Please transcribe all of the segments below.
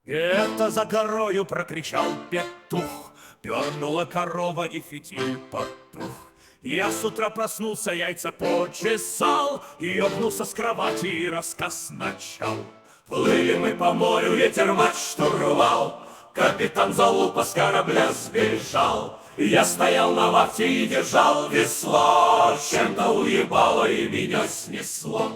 Это за горою прокричал петух, пернула корова и фитиль потух. Я с утра проснулся, яйца почесал, и ёбнулся с кровати и рассказ начал. Плыли мы по морю, ветер мачту рвал, капитан Залупа с корабля сбежал. Я стоял на вахте и держал весло, чем-то уебало и меня снесло.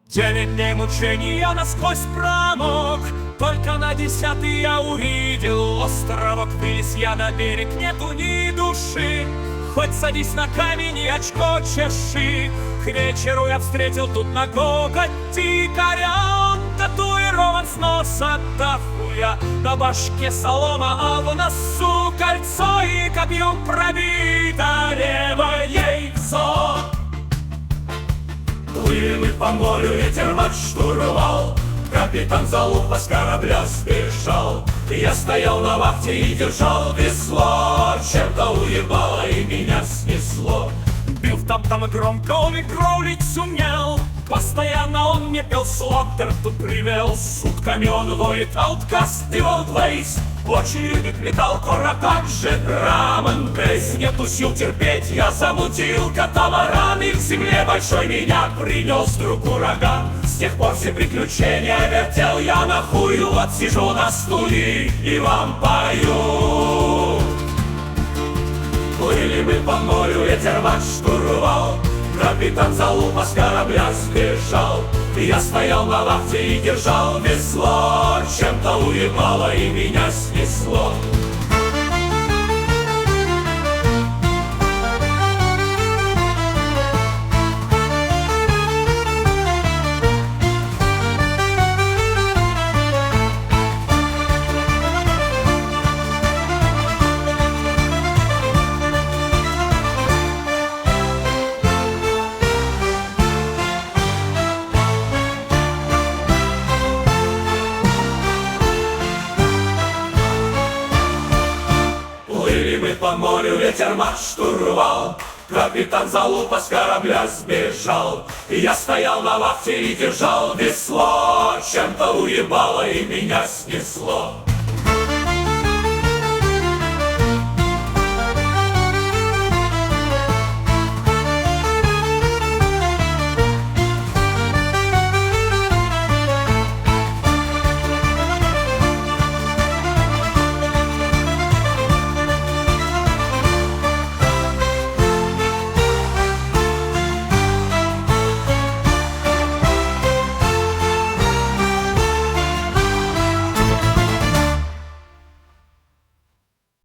9 дней мучений я насквозь промок, только на 10-й я увидел островок. Вылез я на берег, нету ни души, хоть садись на камень и очко чеши. К вечеру я встретил тут на гога дикаря. Он татуирован с носа до хуя, на башке солома, а в носу кольцо, и копьем пробито левое яйцо. Плыли мы по морю, ветер мачту рвал, капитан Залупа с корабля сбежал. Я стоял на вахте и держал весло, чем-то уебало и меня снесло. Бил в там и громко, он и гроулить сумел, постоянно он мне пел слоттер, тут привел. Сутками он воет Outcast и Old Ways, очень любит металкор, а также драм н бейс. Нету сил терпеть, я замутил катамаран, и к земле большой меня принес вдруг ураган. С тех пор все приключения вертел я на хую, вот сижу на стуле и вам пою. Плыли мы по морю, ветер мачту рвал, капитан Залупа с корабля сбежал. Я стоял на вахте и держал весло, чем-то уебало и меня снесло. По морю ветер мачту рвал, капитан Залупа с корабля сбежал. Я стоял на вахте и держал весло, чем-то уебало и меня снесло.